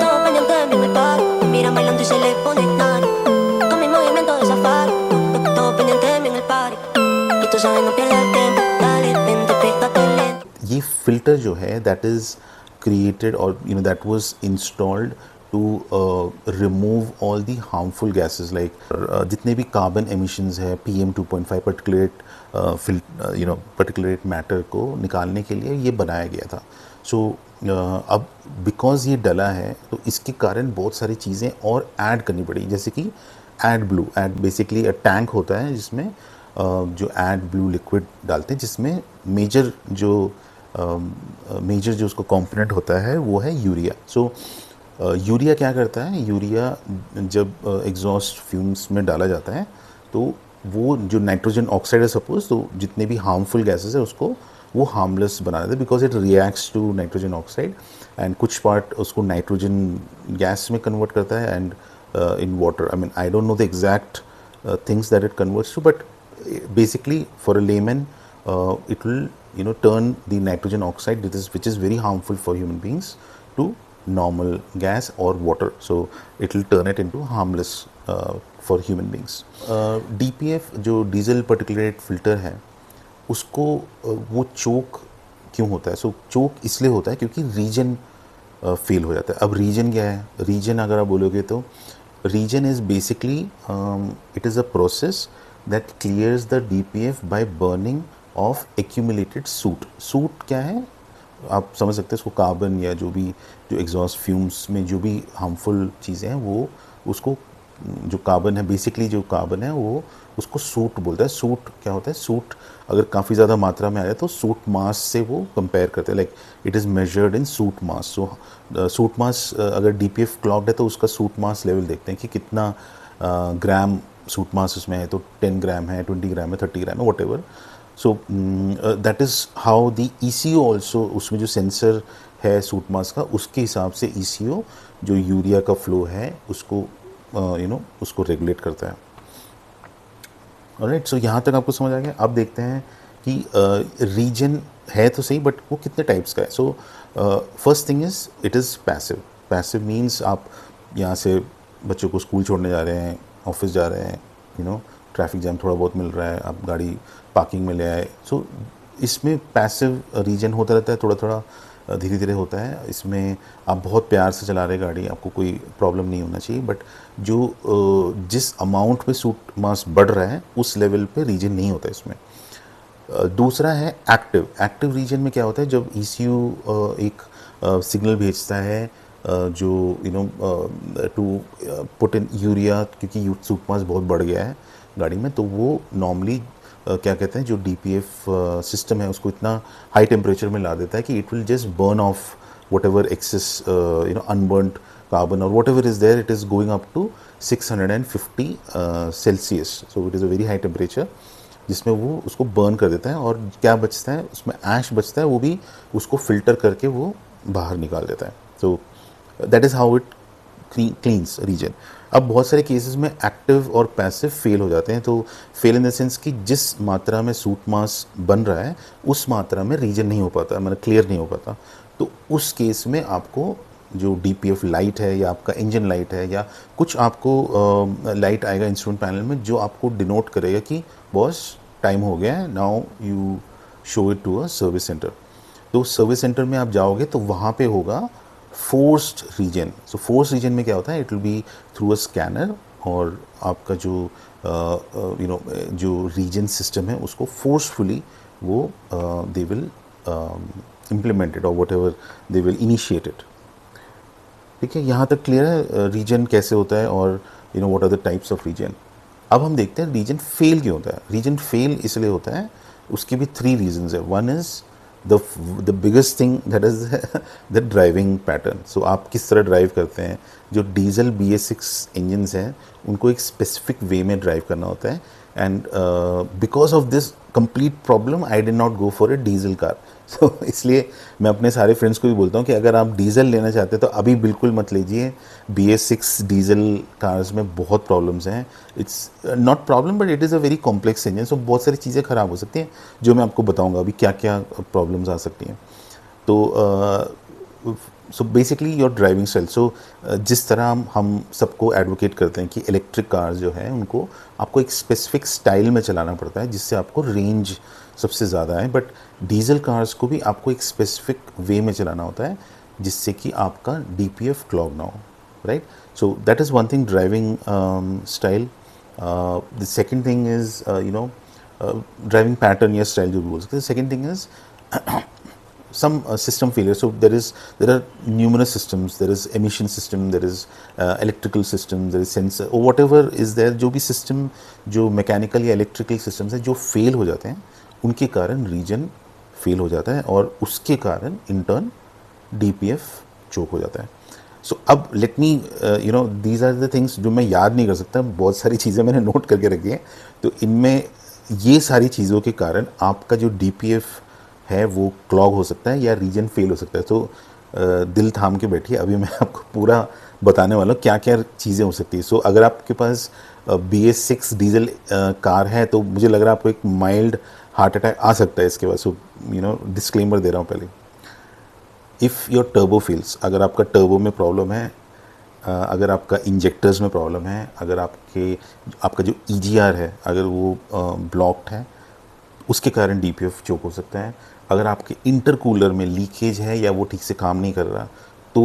Todo pendiente de mí en el party. Me miran bailando y se les pone nani. Con mi movimiento de safari. Todo pendiente de mí en el party. Y tú sabes, no pierdas el tiempo. Dale, vente, pégate lento. ये filter जो है that is created और you know that was installed to remove all the harmful gases like जितने भी carbon emissions है PM 2.5 particulate particulate matter को निकालने के लिए ये बनाया गया था. सो अब बिकॉज ये डला है तो इसके कारण बहुत सारी चीज़ें और ऐड करनी पड़ी जैसे कि एड ब्लू. एड बेसिकली टैंक होता है जिसमें जो एड ब्लू लिक्विड डालते हैं जिसमें मेजर जो उसका कंपोनेंट होता है वो है यूरिया. सो यूरिया क्या करता है, यूरिया जब एग्जॉस्ट फ्यूम्स में डाला जाता है तो वो जो नाइट्रोजन ऑक्साइड है सपोज, तो जितने भी हार्मफुल गैसेस है उसको वो हार्मलेस बना देता है because it reacts to nitrogen oxide and कुछ पार्ट उसको नाइट्रोजन गैस में कन्वर्ट करता है and in water. I mean I don't know the exact things that it converts to, but basically for a layman it will turn the nitrogen oxide which is very harmful for human beings to normal gas or water, so it will turn it into harmless for human beings. DPF जो diesel particulate filter है उसको वो चोक क्यों होता है? सो चोक इसलिए होता है क्योंकि रीजन फेल हो जाता है. अब रीजन क्या है? रीजन अगर आप बोलोगे तो region is basically it is a process that clears the DPF by burning of accumulated soot. soot क्या है आप समझ सकते हैं इसको, कार्बन या जो भी जो एग्जॉस्ट फ्यूम्स में जो भी हार्मफुल चीज़ें हैं वो उसको जो कार्बन है बेसिकली जो कार्बन है वो उसको सूट बोलता है. सूट क्या होता है? सूट अगर काफ़ी ज़्यादा मात्रा में आ जाए तो सूट मास से वो कंपेयर करते हैं, like it is measured in soot mass. So soot mass अगर DPF क्लॉक्ड है तो उसका सूट मास लेवल देखते हैं कि कितना ग्राम सूट मास उसमें है, तो 10 ग्राम है, 20 ग्राम है, 30 ग्राम है, what ever. So that is how the ECO also, उसमें जो सेंसर है सूट मास का उसके हिसाब से ECO जो यूरिया का फ्लो है उसको उसको रेगुलेट करता है. ऑलराइट, सो यहाँ तक आपको समझ आ गया. अब देखते हैं कि रीजन है तो सही बट वो कितने टाइप्स का है. So first thing is it is passive. Passive means आप यहाँ से बच्चों को स्कूल छोड़ने जा रहे हैं, ऑफिस जा रहे हैं, ट्रैफिक जैम थोड़ा बहुत मिल रहा है, आप गाड़ी पार्किंग में ले आए. सो इसमें पैसिव रीजन होता रहता है, थोड़ा थोड़ा धीरे धीरे होता है. इसमें आप बहुत प्यार से चला रहे गाड़ी, आपको कोई प्रॉब्लम नहीं होना चाहिए, बट जो जिस अमाउंट में सूट मास बढ़ रहा है उस लेवल पे रीजन नहीं होता इसमें. दूसरा है एक्टिव. एक्टिव रीजन में क्या होता है? जब ECU एक सिग्नल भेजता है जो टू पुट इन यूरिया, क्योंकि सूट मास बहुत बढ़ गया है गाड़ी में, तो वो नॉर्मली क्या कहते हैं, जो DPF सिस्टम है उसको इतना हाई टेम्परेचर में ला देता है कि it will just burn off whatever excess unburned carbon और whatever is there, it is going up to 650 Celsius. So it is a very high temperature जिसमें वो उसको बर्न कर देता है, और क्या बचता है उसमें, ऐश बचता है, वो भी उसको फिल्टर करके वो बाहर निकाल देता है. So that is how it cleans regen. अब बहुत सारे केसेस में एक्टिव और पैसिव फेल हो जाते हैं. तो फेल इन द सेंस कि जिस मात्रा में सूट मास बन रहा है उस मात्रा में रीजन नहीं हो पाता, मतलब क्लियर नहीं हो पाता. तो उस केस में आपको जो DPF लाइट है या आपका इंजन लाइट है या कुछ आपको लाइट आएगा इंस्ट्रूमेंट पैनल में जो आपको डिनोट करेगा कि बॉस टाइम हो गया है, now you show it to a service centre. तो सर्विस सेंटर में आप जाओगे तो वहाँ पे होगा forced regen. So forced regen में क्या होता है, it will be through a scanner, और आपका जो जो रीजन सिस्टम है उसको फोर्सफुली वो दे विल इम्प्लीमेंट इट और what ever they will initiate it. ठीक है, यहाँ तक क्लियर है रीजन कैसे होता है और what are the types of regen. अब हम देखते हैं रीजन फेल क्यों होता है. रीजन फेल इसलिए होता है, उसकी भी 3 रीजंस है. One is the biggest thing, that is the driving pattern. So आप किस तरह ड्राइव करते हैं. जो डीजल BS6 इंजन्स हैं उनको एक स्पेसिफिक वे में ड्राइव करना होता है, and because of this complete problem I did not go for a diesel car. So इसलिए मैं अपने सारे फ्रेंड्स को भी बोलता हूँ कि अगर आप डीजल लेना चाहते हैं तो अभी बिल्कुल मत लीजिए. BS6 डीजल कार्स में बहुत प्रॉब्लम्स हैं. It's not problem but it is a very complex engine. So बहुत सारी चीज़ें ख़राब हो सकती हैं जो मैं आपको बताऊँगा अभी क्या क्या प्रॉब्लम्स आ सकती हैं. तो so basically your driving style. So जिस तरह हम सबको एडवोकेट करते हैं कि इलेक्ट्रिक कार्स जो है उनको आपको एक स्पेसिफिक स्टाइल में चलाना पड़ता है जिससे आपको रेंज सबसे ज़्यादा है, बट डीजल कार्स को भी आपको एक स्पेसिफिक वे में चलाना होता है जिससे कि आपका DPF क्लॉग ना हो, right. So that is one thing, driving style. The second thing is driving pattern या स्टाइल जो भी बोल सकते हैं. Second thing is some system failure. So there are numerous systems. There is emission system, there is electrical system, there is sensor or whatever is there. जो भी system जो mechanical या electrical systems है जो fail हो जाते हैं उनके कारण region fail हो जाता है और उसके कारण in turn DPF choke हो जाता है. So अब let me these are the things जो मैं याद नहीं कर सकता. बहुत सारी चीज़ें मैंने नोट करके रखी हैं. तो इनमें ये सारी चीज़ों के कारण आपका जो DPF है वो क्लॉग हो सकता है या रीजन फेल हो सकता है. तो दिल थाम के बैठिए, अभी मैं आपको पूरा बताने वाला हूँ क्या क्या चीज़ें हो सकती है. सो अगर आपके पास BS6 डीजल कार है तो मुझे लग रहा है आपको एक माइल्ड हार्ट अटैक आ सकता है इसके बाद. सो डिस्क्लेमर दे रहा हूँ पहले. इफ़ योर टर्बो फेल्स, अगर आपका टर्बो में प्रॉब्लम है, अगर आपका इंजेक्टर्स में प्रॉब्लम है, अगर आपका जो EGR है अगर वो ब्लॉक्ड है, उसके कारण DPF चोक हो सकता है. अगर आपके इंटरकूलर में लीकेज है या वो ठीक से काम नहीं कर रहा तो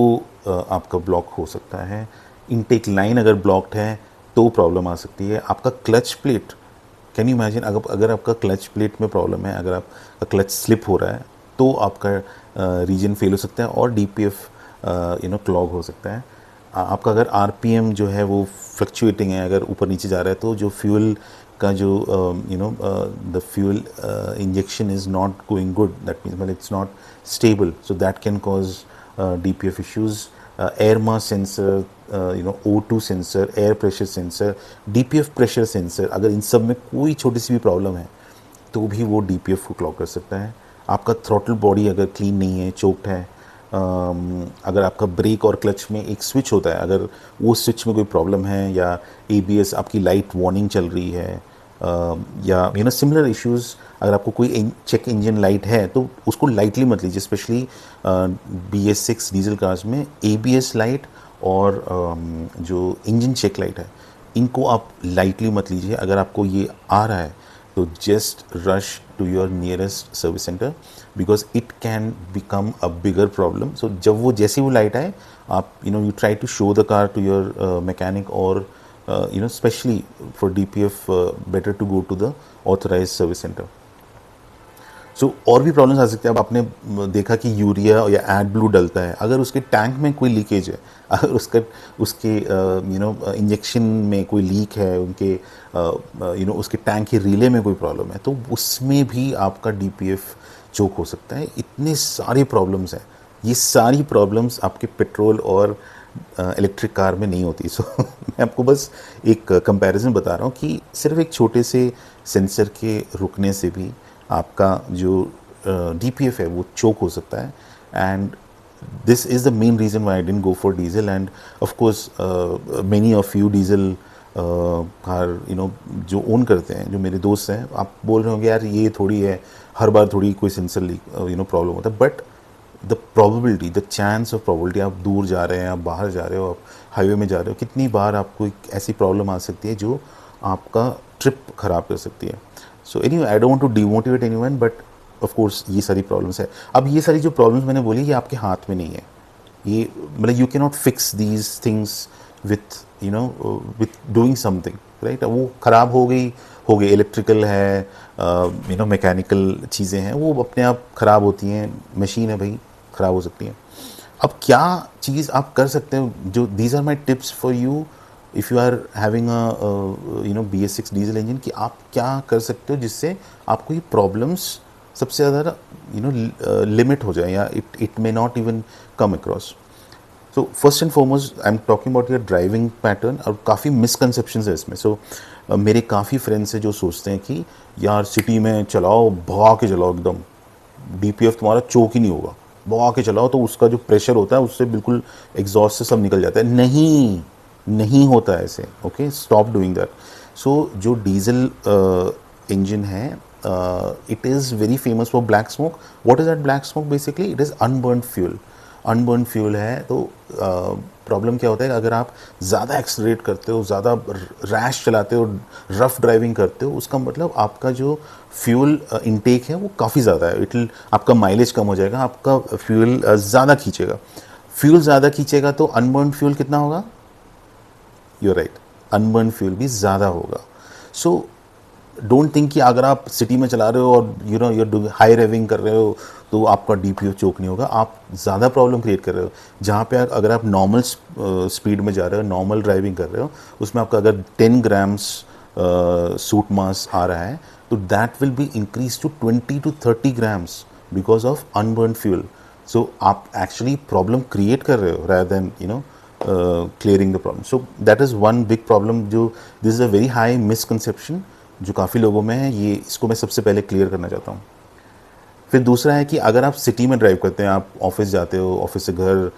आपका ब्लॉक हो सकता है. इनटेक लाइन अगर ब्लॉक्ड है तो प्रॉब्लम आ सकती है. आपका clutch plate, can you imagine अगर आपका क्लच प्लेट में प्रॉब्लम है, अगर आपका क्लच स्लिप हो रहा है तो आपका रीजन फेल हो सकता है और DPF क्लॉग हो सकता है. आपका अगर RPM जो है वो फ्लक्चुएटिंग है, अगर ऊपर नीचे जा रहा है तो जो फ्यूल का जो the fuel injection is not going good, that means मतलब it's not stable. So that can cause DPF issues. Air mass sensor, O2 sensor, air pressure sensor, DPF pressure sensor, अगर इन सब में कोई छोटी सी भी प्रॉब्लम है तो भी वो DPF को क्लॉग कर सकता है. आपका थ्रॉटल बॉडी अगर क्लीन नहीं है, चोक्ड है, अगर आपका ब्रेक और क्लच में एक स्विच होता है, अगर वो स्विच में कोई प्रॉब्लम है या ABS आपकी लाइट वार्निंग चल रही है या सिमिलर इश्यूज़, अगर आपको कोई चेक इंजन लाइट है तो उसको लाइटली मत लीजिए. स्पेशली BS6 डीजल कार्स में ABS लाइट और जो इंजन चेक लाइट है इनको आप लाइटली मत लीजिए. अगर आपको ये आ रहा है तो just rush to your nearest service centre because it can become a bigger problem. So जब वो जैसी वो लाइट आए आप you try to show the car to your mechanic और specially for DPF better to go to the authorised service centre. So और भी problems आ सकते हैं। अब आपने देखा कि यूरिया या एड ब्लू डलता है, अगर उसके टैंक में कोई लीकेज है, अगर उसके इंजेक्शन में कोई लीक है, उनके उसके टैंक के रिले में कोई प्रॉब्लम है, तो उसमें भी आपका डीपीएफ चोक हो सकता है। इतने सारे प्रॉब्लम्स हैं, ये सारी प्रॉब्लम्स आपके पेट्रोल और इलेक्ट्रिक कार में नहीं होती। सो मैं आपको बस एक कंपैरिजन बता रहा हूँ कि सिर्फ एक छोटे से सेंसर के रुकने से भी आपका जो डीपीएफ है वो चोक हो सकता है। And this is the main reason why I didn't go for diesel. End of course many of you diesel car जो ओन करते हैं, जो मेरे दोस्त हैं, आप बोल रहे होंगे यार ये थोड़ी है, हर बार थोड़ी कोई सेंसर लीक प्रॉब्लम होता है। But the probability, the chance of probability, आप दूर जा रहे हैं, आप बाहर जा रहे हो, आप हाईवे में जा रहे हो, कितनी बार आपको एक ऐसी प्रॉब्लम आ सकती है जो आपका ट्रिप ख़राब कर सकती है। So any I don't want to demotivate anyone, but of course ये सारी प्रॉब्लम्स है। अब ये सारी जो प्रॉब्लम्स मैंने बोली ये आपके हाथ में नहीं है, ये मतलब you can not fix these things with with doing something, right. वो ख़राब हो गई इलेक्ट्रिकल है, मैकेनिकल चीज़ें हैं, वो अपने आप ख़राब होती हैं, मशीन है भाई, ख़राब हो सकती हैं। अब क्या चीज़ आप कर सकते हो, जो these are my tips for you if you are having BS6 diesel engine, कि आप क्या कर सकते हो जिससे आपको ये प्रॉब्लम्स सबसे ज़्यादा लिमिट हो जाए, या it may not even come across. So first and foremost I am talking about your driving pattern. और काफ़ी मिसकंसेप्शंस है इसमें। सो मेरे काफ़ी फ्रेंड्स हैं जो सोचते हैं कि यार सिटी में चलाओ, भगा के चलाओ, एकदम डीपीएफ तुम्हारा चोक ही नहीं होगा, भगा के चलाओ तो उसका जो प्रेशर होता है उससे बिल्कुल एग्जॉस्ट से सब निकल जाता है। नहीं होता है ऐसे। Okay, stop doing that. So जो डीजल इंजन है, it is very famous for black smoke. What is that black smoke? Basically it is unburn fuel. Unburn fuel है तो प्रॉब्लम क्या होता है, अगर आप ज़्यादा एक्सलरेट करते हो, ज़्यादा रैश चलाते हो, रफ़ ड्राइविंग करते हो, उसका मतलब आपका जो फ्यूल इनटेक है वो काफ़ी ज़्यादा है। आपका माइलेज कम हो जाएगा, आपका फ्यूल ज़्यादा खींचेगा। फ्यूल ज़्यादा खींचेगा तो अनबर्न फ्यूल कितना होगा? यू राइट, अनबर्न फ्यूल भी ज़्यादा होगा। सो डोंट थिंक कि अगर आप सिटी में चला रहे हो और यूर हाई रेविंग कर रहे हो तो आपका डीपीएफ चोक नहीं होगा। आप ज़्यादा प्रॉब्लम क्रिएट कर रहे हो। जहाँ पे अगर आप नॉर्मल स्पीड में जा रहे हो, नॉर्मल ड्राइविंग कर रहे हो, उसमें आपका अगर 10 ग्राम्स सूट मास आ रहा है तो that will be increase to 20 to 30 grams because of unburn fuel. So आप एक्चुअली प्रॉब्लम क्रिएट कर रहे हो rather than clearing the problem. So that is one big problem. जो this is a very high misconception जो काफ़ी लोगों में है, ये इसको मैं सबसे पहले क्लियर करना चाहता हूँ। फिर दूसरा है कि अगर आप सिटी में ड्राइव करते हैं, आप ऑफिस जाते हो, ऑफिस से घर,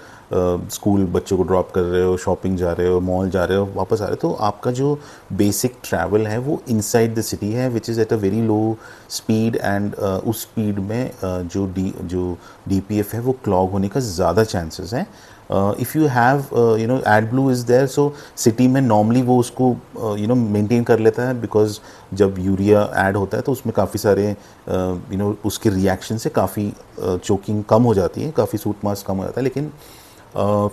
स्कूल बच्चों को ड्रॉप कर रहे हो, शॉपिंग जा रहे हो, मॉल जा रहे हो, वापस आ रहे हो, तो आपका जो बेसिक ट्रैवल है वो इनसाइड द सिटी है, which is at a very low speed. And उस स्पीड में जो डीपीएफ है वो क्लॉग होने का ज़्यादा चांसेस हैं। If you have AdBlue is there, so city में नॉर्मली वो उसको मेंटेन कर लेता है, बिकॉज जब यूरिया ऐड होता है तो उसमें काफ़ी सारे उसके रिएक्शन से काफ़ी चोकिंग कम हो जाती है, काफ़ी सूट मास कम हो जाता है। लेकिन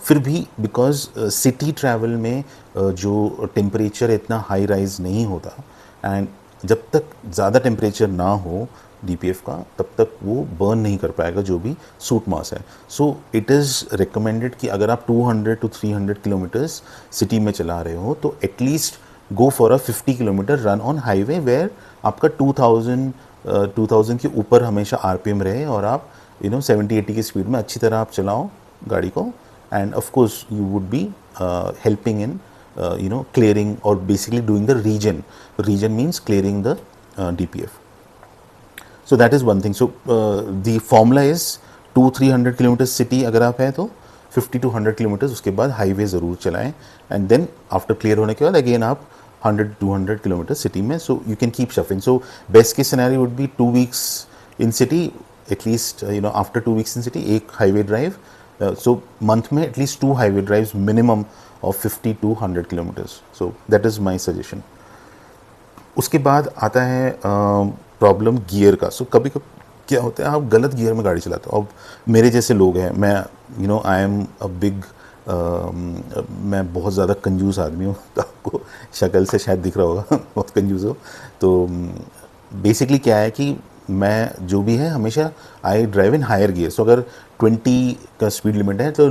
फिर भी बिकॉज सिटी ट्रैवल में जो टेम्परेचर इतना हाई राइज नहीं होता, एंड जब तक ज़्यादा टेम्परेचर ना हो डीपीएफ का, तब तक वो बर्न नहीं कर पाएगा जो भी सूट मास है। सो इट इज़ रिकमेंडेड कि अगर आप 200 to 300 किलोमीटर्स सिटी में चला रहे हो तो at least go for a 50 kilometre run on highway, where आपका 2000 के ऊपर हमेशा आरपीएम रहे, और आप 70-80 की स्पीड में अच्छी तरह आप चलाओ गाड़ी को। End of course you would be helping in clearing, or basically doing the region means clearing the DPF. So that is one thing. So the formula is 200-300 kilometre city अगर आप है तो 50 to 100 किलोमीटर उसके बाद highway ज़रूर चलाएं, and then after clear होने के बाद अगेन आप 100-200 किलोमीटर सिटी में, so you can keep shuffling. So best case scenario would be 2 weeks in city, at least after 2 weeks in city एक हाईवे ड्राइव. सो मंथ में at least 2 highway drives minimum of 50 to 100 kilometres. So that is my suggestion. उसके बाद आता है problem gear का. सो कभी कभी क्या होता है, आप गलत गियर में गाड़ी चलाते हो. अब मेरे जैसे लोग हैं, मैं आई एम अ बिग, मैं बहुत ज़्यादा कंजूस आदमी हूँ. तो आपको शक्ल से शायद दिख रहा होगा बहुत कंजूस हो. तो बेसिकली क्या है कि मैं जो भी है हमेशा I drive in higher gear. So अगर 20 का स्पीड लिमिट है तो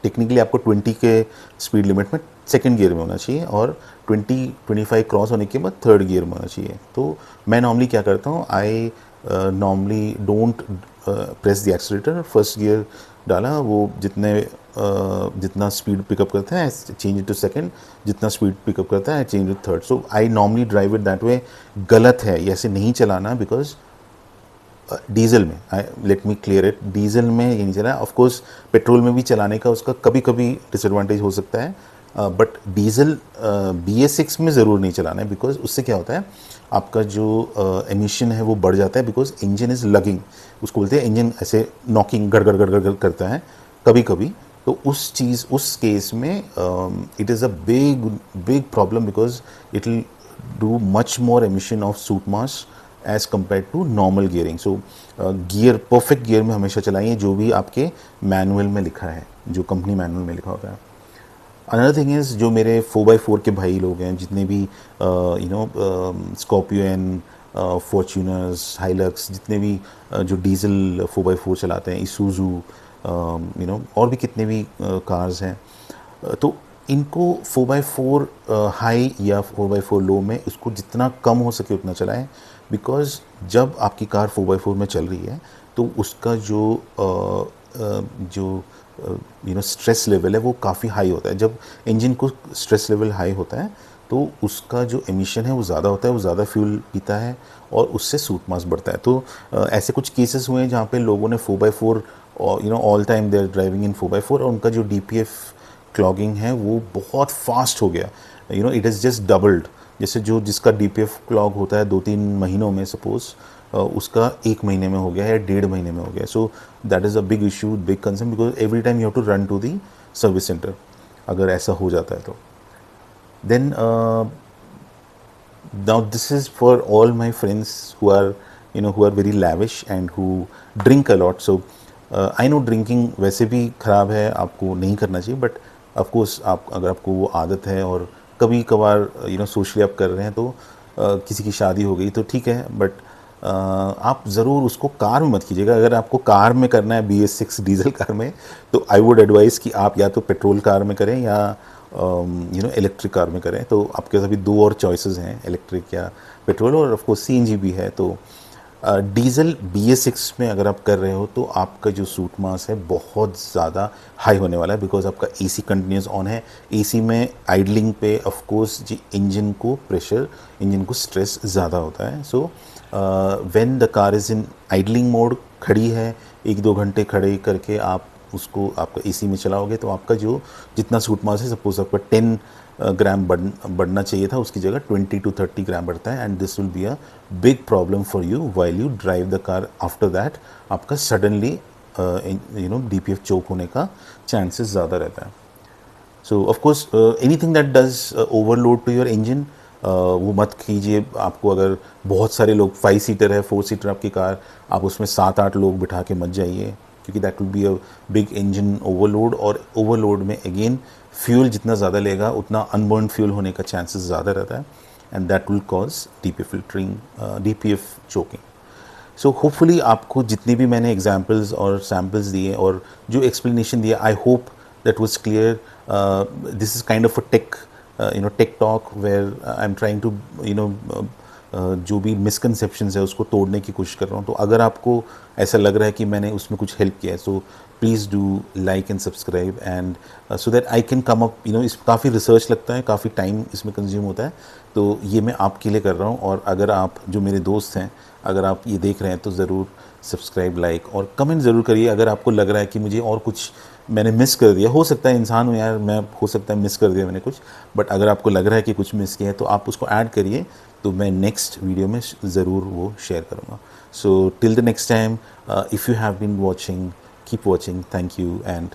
टेक्निकली आपको 20 के स्पीड लिमिट में सेकंड गियर में होना चाहिए, और 20-25 क्रॉस होने के बाद थर्ड गियर में होना चाहिए। तो मैं नॉर्मली क्या करता हूँ, I normally don't press the accelerator, first gear डाला, वो जितना स्पीड पिकअप करता है चेंज इट टू सेकंड, जितना स्पीड पिकअप करता है change it third. So I normally drive it that way. गलत है ये ऐसे नहीं चलाना, बिकॉज डीजल में, let me clear it, diesel में ये नहीं चला। ऑफ कोर्स पेट्रोल में भी चलाने का उसका कभी कभी डिसएडवांटेज हो सकता है, बट डीजल BS6 में ज़रूर नहीं चलाना है, बिकॉज उससे क्या होता है, आपका जो एमिशन है वो बढ़ जाता है, बिकॉज इंजन इज़ लगिंग, उसको बोलते हैं इंजन ऐसे नॉकिंग गड़ गड़ गड़ गड़ करता है कभी कभी। तो उस केस में it is a big problem, because it will do much more emission of soot mass as compare to normal gearing. So gear perfect gear में हमेशा चलाइए, जो भी आपके मैनुअल में लिखा है, जो कंपनी मैनुअल में लिखा होता है। अनदर थिंग इज़, जो मेरे 4x4 के भाई लोग हैं, जितने भी स्कॉर्पियन, फॉर्च्यूनर्स, हाइलक्स, जितने भी जो डीजल 4x4 चलाते हैं, इसूजू, और भी कितने भी कार्स हैं, तो इनको 4x4 हाई या 4x4 लो में इसको जितना कम हो सके उतना चलाएं, बिकॉज जब आपकी कार 4x4 में चल रही है तो उसका जो स्ट्रेस लेवल है वो काफ़ी हाई होता है। जब इंजन को स्ट्रेस लेवल हाई होता है तो उसका जो एमिशन है वो ज़्यादा होता है, वो ज़्यादा फ्यूल पीता है और उससे सूट मास बढ़ता है। तो ऐसे कुछ केसेस हुए हैं जहाँ पे लोगों ने 4x4 और all time they are driving in 4x4 और उनका जो DPF क्लॉगिंग है वो बहुत फास्ट हो गया, इट इज़ जस्ट डबल्ड। जैसे जिसका DPF क्लॉग होता है 2-3 महीनों में, सपोज उसका 1 महीने में हो गया या 1.5 महीने में हो गया। So that is a big issue, big concern, because every time you have to run to the service centre अगर ऐसा हो जाता है तो। Then now this is for all my friends who are very lavish and who drink a lot. So I know drinking वैसे भी ख़राब है, आपको नहीं करना चाहिए, बट ऑफ कोर्स अगर आपको वो आदत है और कभी कभार सोशली आप कर रहे हैं तो किसी की शादी हो गई तो ठीक है, बट आप ज़रूर उसको कार में मत कीजिएगा। अगर आपको कार में करना है BS6 डीजल कार में, तो आई वुड एडवाइस कि आप या तो पेट्रोल कार में करें या इलेक्ट्रिक कार में करें। तो आपके पास अभी 2 और चॉइसेस हैं, इलेक्ट्रिक या पेट्रोल, और ऑफ कोर्स CNG भी है। तो डीजल BS6 में अगर आप कर रहे हो तो आपका जो सूट मास है बहुत ज़्यादा हाई होने वाला है, बिकॉज आपका AC कंटिन्यूस ऑन है। AC में आइडलिंग पे ऑफ कोर्स जी इंजन को प्रेशर, इंजन को स्ट्रेस ज़्यादा होता है। So when the car is in idling mode, खड़ी है, 1-2 घंटे खड़े करके आप उसको आपका AC में चलाओगे तो आपका जो जितना सूट मास है, सपोज आपका 10 ग्राम बढ़ना चाहिए था, उसकी जगह 20 to 30 ग्राम बढ़ता है, and this will be a big problem for you while you drive the car. After that आपका सडनली DPF चोक होने का चांसेस ज़्यादा रहता है। So of course anything that does overload to your engine वो मत कीजिए। आपको अगर बहुत सारे लोग, 5 सीटर है, 4 सीटर आपकी कार, आप उसमें 7-8 लोग बिठा के मत जाइए, क्योंकि that will be a big engine overload. और ओवरलोड में अगेन फ्यूल जितना ज़्यादा लेगा उतना अनबर्न फ्यूल होने का चांसेस ज़्यादा रहता है, and that will cause DPF choking. So hopefully आपको जितनी भी मैंने एग्जाम्पल्स और सैम्पल्स दिए और जो एक्सप्लेनेशन दिया, I hope that was clear. This is kind of a tech talk where I am trying to जो भी मिसकंसेप्शंस है उसको तोड़ने की कोशिश कर रहा हूँ। तो अगर आपको ऐसा लग रहा है कि मैंने उसमें कुछ हेल्प किया है, so please do like and subscribe, and so that I can come up, इस काफ़ी रिसर्च लगता है, काफ़ी टाइम इसमें कंज्यूम होता है, तो ये मैं आपके लिए कर रहा हूँ। और अगर आप जो मेरे दोस्त हैं, अगर आप ये देख रहे हैं तो ज़रूर सब्सक्राइब, लाइक और कमेंट ज़रूर करिए। अगर आपको लग रहा है कि मुझे और कुछ मैंने मिस कर दिया, हो सकता है इंसान हूँ यार मैं, हो सकता है मिस कर दिया मैंने कुछ, बट अगर आपको लग रहा है कि कुछ मिस किया है तो आप उसको ऐड करिए, तो मैं नेक्स्ट वीडियो में ज़रूर वो शेयर करूँगा। So till the next time, if you have been watching, keep watching, thank you and